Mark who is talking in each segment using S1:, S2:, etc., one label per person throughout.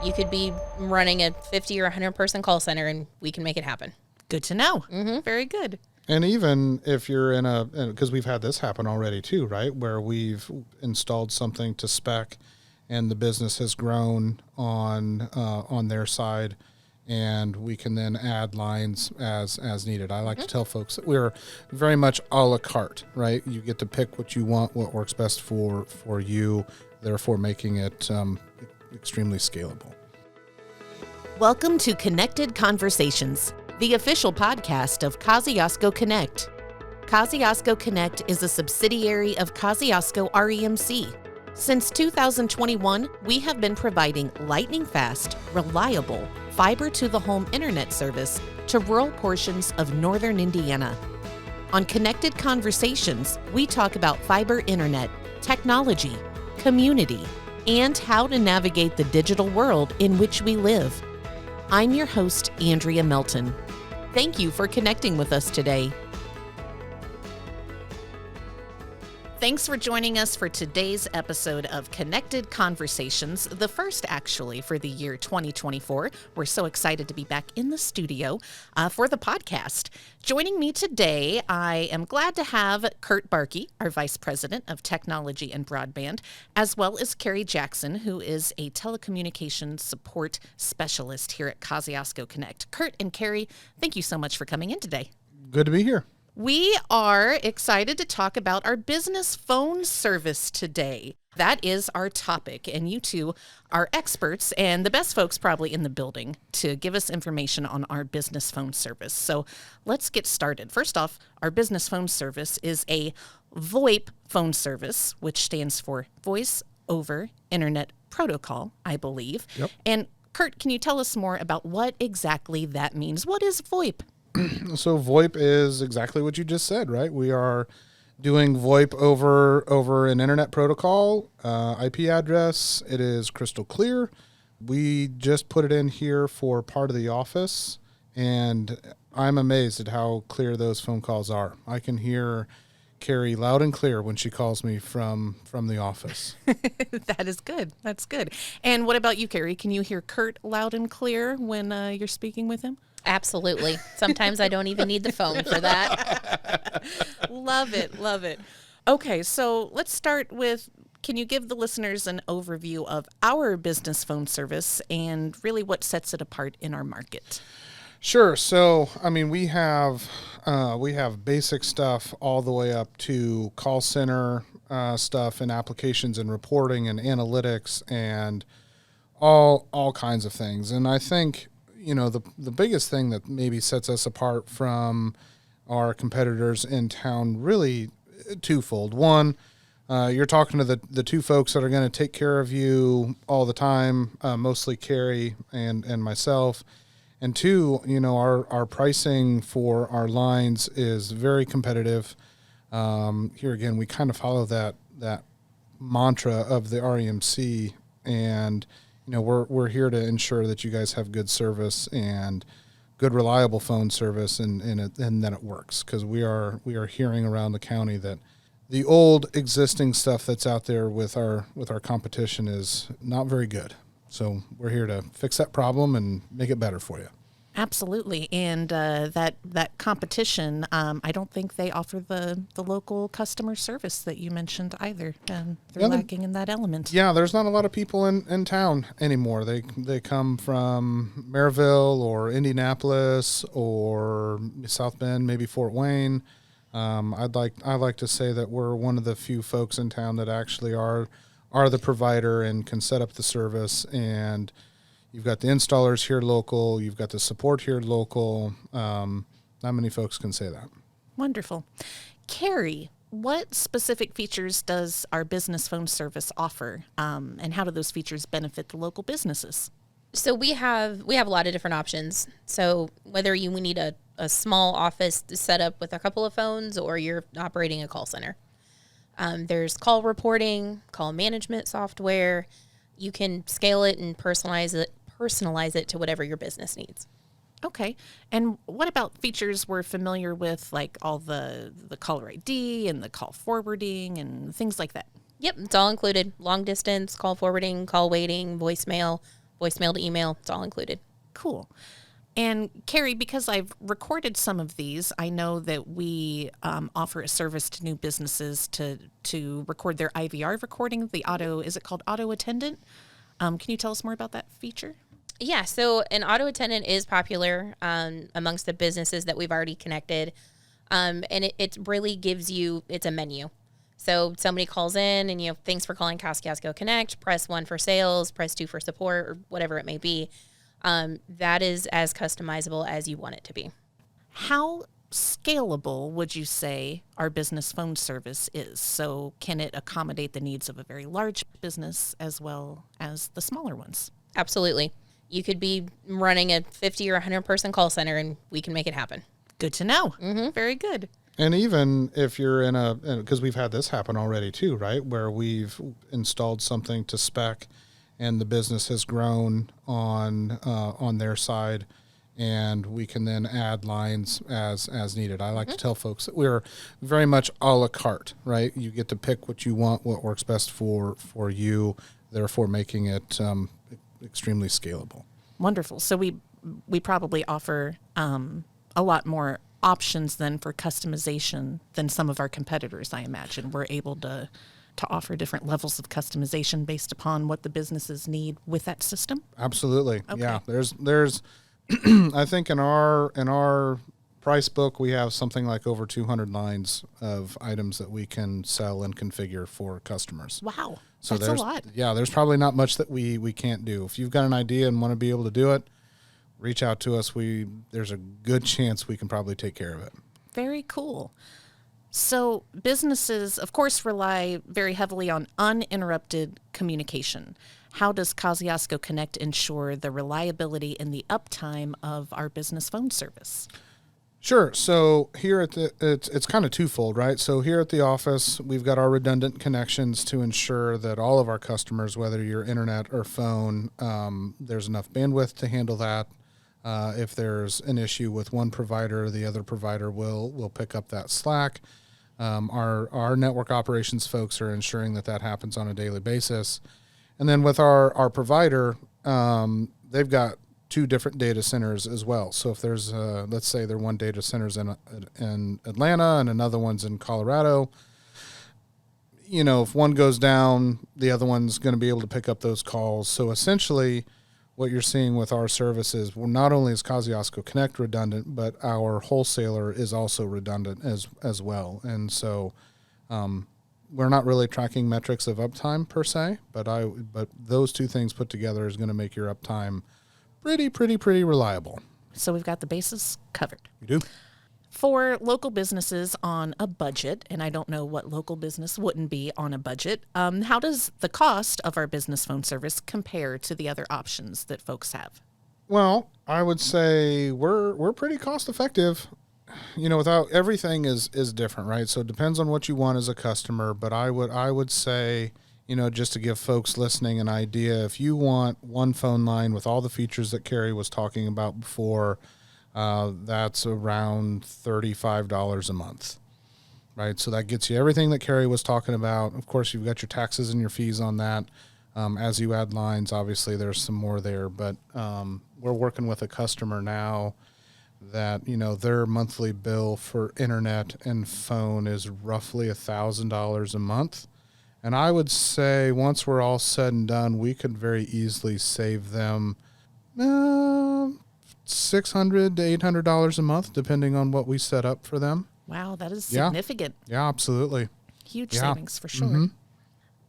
S1: You could be running a 50 or 100 person call center and we can make it happen.
S2: Good to know. Very good.
S3: And even if you're because we've had this happen already too, right? Where we've installed something to spec and the business has grown on their side, and we can then add lines as needed. I like to tell folks that we're very much a la carte, right? You get to pick what you want, what works best for you, therefore making it extremely scalable.
S2: Welcome to Connected Conversations, the official podcast of Kosciusko Connect. Kosciusko Connect is a subsidiary of Kosciusko REMC. Since 2021, we have been providing lightning-fast, reliable, fiber-to-the-home internet service to rural portions of northern Indiana. On Connected Conversations, we talk about fiber internet, technology, community, and how to navigate the digital world in which we live. I'm your host, Andrea Melton. Thank you for connecting with us today. Thanks for joining us for today's episode of Connected Conversations, the first actually for the year 2024. We're so excited to be back in the studio for the podcast. Joining me today, I am glad to have Curt Barkey, our Vice President of Technology and Broadband, as well as Carrie Jackson, who is a telecommunications support specialist here at Kosciusko Connect. Curt and Carrie, thank you so much for coming in today.
S3: Good to be here.
S2: We are excited to talk about our business phone service today. That is our topic, and you two are experts and the best folks probably in the building to give us information on our business phone service. So let's get started. First off, our business phone service is a VoIP phone service, which stands for Voice over Internet Protocol, I believe.
S3: Yep.
S2: And Curt, can you tell us more about what exactly that means? What is VoIP?
S3: So VoIP is exactly what you just said, right? We are doing VoIP over an internet protocol, IP address. It is crystal clear. We just put it in here for part of the office, and I'm amazed at how clear those phone calls are. I can hear Carrie loud and clear when she calls me from the office.
S2: That is good. That's good. And what about you, Carrie? Can you hear Curt loud and clear when you're speaking with him?
S1: Absolutely. Sometimes I don't even need the phone for that.
S2: Love it. Love it. Okay, so let's start with, can you give the listeners an overview of our business phone service and really what sets it apart in our market?
S3: Sure. So, I mean, we have basic stuff all the way up to call center stuff and applications and reporting and analytics and all kinds of things. And I think, you know, the biggest thing that maybe sets us apart from our competitors in town, really twofold. One, you're talking to the two folks that are going to take care of you all the time, mostly Carrie and myself. And two, you know, our pricing for our lines is very competitive. Here again, we kind of follow that mantra of the REMC, and you know, we're here to ensure that you guys have good service and good, reliable phone service, and that it works, because we are hearing around the county that the old existing stuff that's out there with our competition is not very good. So we're here to fix that problem and make it better for you.
S2: Absolutely. And that competition, I don't think they offer the local customer service that you mentioned either. They're lacking in that element.
S3: Yeah, there's not a lot of people in town anymore. They come from Maryville or Indianapolis or South Bend, maybe Fort Wayne. I'd like to say that we're one of the few folks in town that actually are the provider and can set up the service. And you've got the installers here local. You've got the support here local. Not many folks can say that.
S2: Wonderful. Carrie, what specific features does our business phone service offer, and how do those features benefit the local businesses?
S1: So we have a lot of different options. So whether we need a small office set up with a couple of phones or you're operating a call center. There's call reporting, call management software. You can scale it and personalize it to whatever your business needs.
S2: Okay. And what about features we're familiar with, like all the caller ID and the call forwarding and things like that?
S1: Yep, it's all included. Long distance, call forwarding, call waiting, voicemail, voicemail to email, it's all included.
S2: Cool. And Carrie, because I've recorded some of these, I know that we offer a service to new businesses to record their IVR recording. Is it called auto attendant? Can you tell us more about that feature?
S1: Yeah, so an auto attendant is popular amongst the businesses that we've already connected. And it really gives you, it's a menu. So somebody calls in and, thanks for calling Kosciusko Connect, press 1 for sales, press 2 for support, or whatever it may be. That is as customizable as you want it to be.
S2: How scalable would you say our business phone service is? So can it accommodate the needs of a very large business as well as the smaller ones?
S1: Absolutely. You could be running a 50 or 100 person call center and we can make it happen.
S2: Good to know. Mm-hmm. Very good.
S3: And even if you're because we've had this happen already too, right? Where we've installed something to spec and the business has grown on their side, and we can then add lines as needed. I like to tell folks that we're very much a la carte, right? You get to pick what you want, what works best for you, therefore making it extremely scalable.
S2: Wonderful. So we probably offer a lot more options then for customization than some of our competitors, I imagine. We're able to offer different levels of customization based upon what the businesses need with that system?
S3: Absolutely.
S2: Okay.
S3: Yeah. There's I think in our price book we have something like over 200 lines of items that we can sell and configure for customers.
S2: Wow.
S3: So
S2: that's a lot.
S3: Yeah, there's probably not much that we can't do. If you've got an idea and want to be able to do it, reach out to us. There's a good chance we can probably take care of it.
S2: Very cool. So businesses, of course, rely very heavily on uninterrupted communication. How does Kosciusko Connect ensure the reliability and the uptime of our business phone service?
S3: Sure. So here it's kind of twofold, right? So here at the office, we've got our redundant connections to ensure that all of our customers, whether you're internet or phone, there's enough bandwidth to handle that. If there's an issue with one provider, the other provider will pick up that slack. Our network operations folks are ensuring that happens on a daily basis. And then with our provider, they've got 2 different data centers as well. So if there's, let's say there one data center's in Atlanta and another one's in Colorado, if one goes down, the other one's going to be able to pick up those calls. So essentially what you're seeing with our services, well, not only is Kosciusko Connect redundant, but our wholesaler is also redundant as well. And so we're not really tracking metrics of uptime per se, but those 2 things put together is going to make your uptime pretty reliable.
S2: So we've got the bases covered.
S3: You do.
S2: For local businesses on a budget, and I don't know what local business wouldn't be on a budget, how does the cost of our business phone service compare to the other options that folks have?
S3: Well, I would say we're pretty cost effective. Without everything is different, right? So it depends on what you want as a customer, but I would say, just to give folks listening an idea, if you want one phone line with all the features that Carrie was talking about before, that's around $35 a month, right? So that gets you everything that Carrie was talking about. Of course, you've got your taxes and your fees on that. As you add lines, obviously there's some more there, but we're working with a customer now that, their monthly bill for internet and phone is roughly $1,000 a month. And I would say once we're all said and done, we could very easily save them $600 to $800 a month, depending on what we set up for them.
S2: Wow, that is significant.
S3: Yeah, absolutely.
S2: Huge savings for sure. Mm-hmm.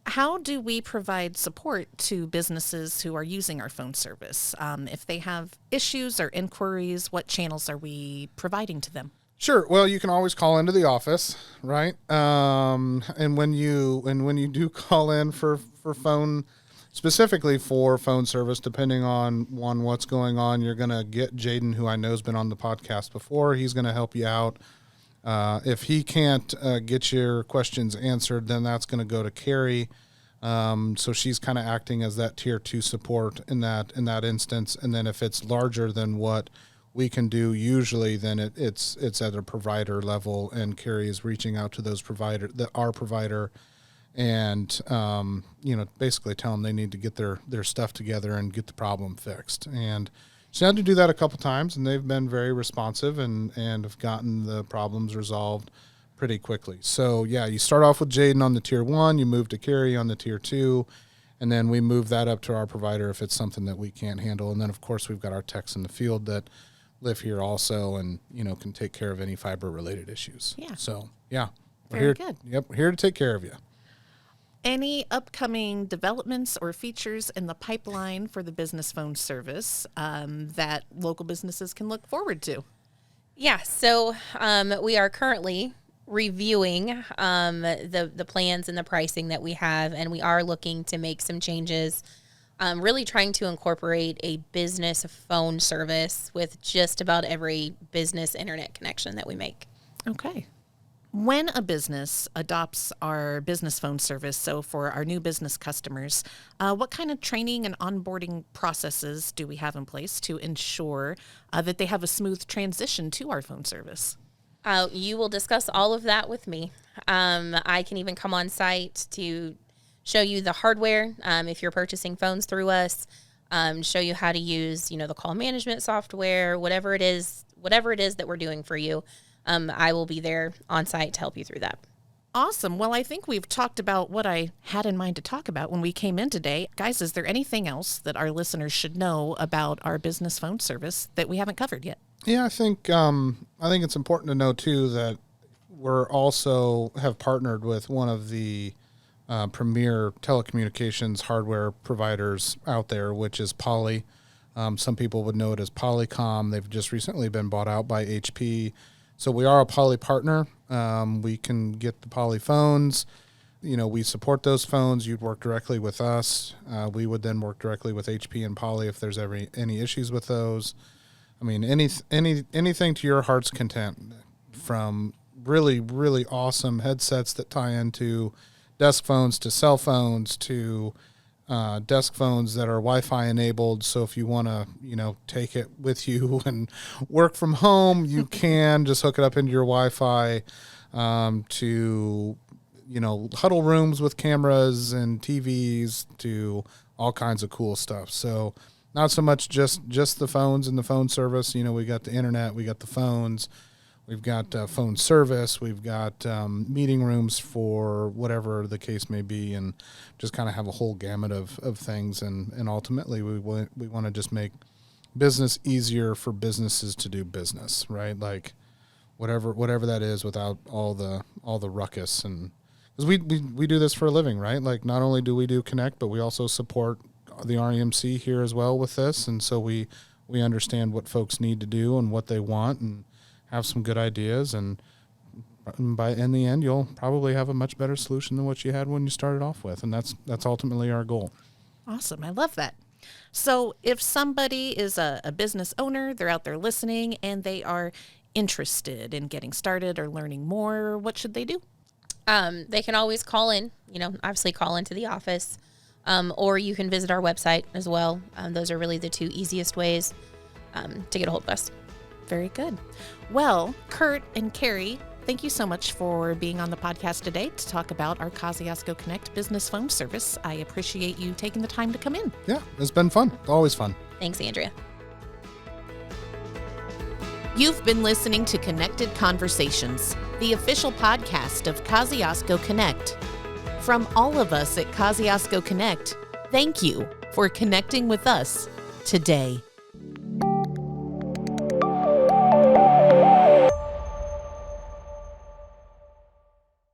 S2: How do we provide support to businesses who are using our phone service? If they have issues or inquiries, what channels are we providing to them?
S3: Sure. Well, you can always call into the office, right? And when you do call in for phone, specifically for phone service, depending on what's going on, you're going to get Jaden, who I know has been on the podcast before. He's going to help you out. If he can't get your questions answered, then that's going to go to Carrie. So she's kind of acting as that tier 2 support in that instance. And then if it's larger than what we can do usually, then it's at a provider level, and Carrie is reaching out to those our provider and, basically tell them they need to get their stuff together and get the problem fixed. And so I had to do that a couple times, and they've been very responsive and have gotten the problems resolved pretty quickly. So yeah, you start off with Jaden on the tier 1, you move to Carrie on the tier 2, and then we move that up to our provider if it's something that we can't handle. And then of course we've got our techs in the field that live here also and, can take care of any fiber related issues.
S2: Yeah.
S3: So yeah,
S2: Very good.
S3: Yep. We're here to take care of you.
S2: Any upcoming developments or features in the pipeline for the business phone service that local businesses can look forward to?
S1: Yeah, so we are currently reviewing the plans and the pricing that we have, and we are looking to make some changes, really trying to incorporate a business phone service with just about every business internet connection that we make.
S2: Okay. When a business adopts our business phone service, so for our new business customers, what kind of training and onboarding processes do we have in place to ensure that they have a smooth transition to our phone service?
S1: You will discuss all of that with me. I can even come on site to show you the hardware if you're purchasing phones through us, show you how to use, the call management software, whatever it is that we're doing for you. I will be there on site to help you through that.
S2: Awesome. Well, I think we've talked about what I had in mind to talk about when we came in today. Guys, is there anything else that our listeners should know about our business phone service that we haven't covered yet?
S3: Yeah, I think it's important to know too that we're also have partnered with one of the premier telecommunications hardware providers out there, which is Poly. Some people would know it as Polycom. They've just recently been bought out by HP. So we are a Poly partner. We can get the Poly phones. We support those phones. You'd work directly with us. We would then work directly with HP and Poly if there's ever any issues with those. I mean, anything to your heart's content, from really, really awesome headsets that tie into desk phones to cell phones to desk phones that are Wi-Fi enabled. So if you want to, take it with you and work from home, you can just hook it up into your Wi-Fi to, huddle rooms with cameras and TVs to all kinds of cool stuff. So not so much just the phones and the phone service. We got the internet, we got the phones. We've got phone service. We've got meeting rooms for whatever the case may be, and just kind of have a whole gamut of things. And ultimately, we want to just make business easier for businesses to do business, right? Like whatever that is, without all the ruckus. And because we do this for a living, right? Like not only do we do Connect, but we also support the REMC here as well with this, and so we understand what folks need to do and what they want, and have some good ideas, and in the end, you'll probably have a much better solution than what you had when you started off with, and that's ultimately our goal.
S2: Awesome. I love that. So if somebody is a business owner, they're out there listening, and they are interested in getting started or learning more, what should they do?
S1: They can always call in, obviously call into the office, or you can visit our website as well. Those are really the two easiest ways to get a hold of us.
S2: Very good. Well, Curt and Carrie, thank you so much for being on the podcast today to talk about our Kosciusko Connect business phone service. I appreciate you taking the time to come in.
S3: Yeah, it's been fun. Always fun.
S1: Thanks, Andrea.
S2: You've been listening to Connected Conversations, the official podcast of Kosciusko Connect. From all of us at Kosciusko Connect, thank you for connecting with us today.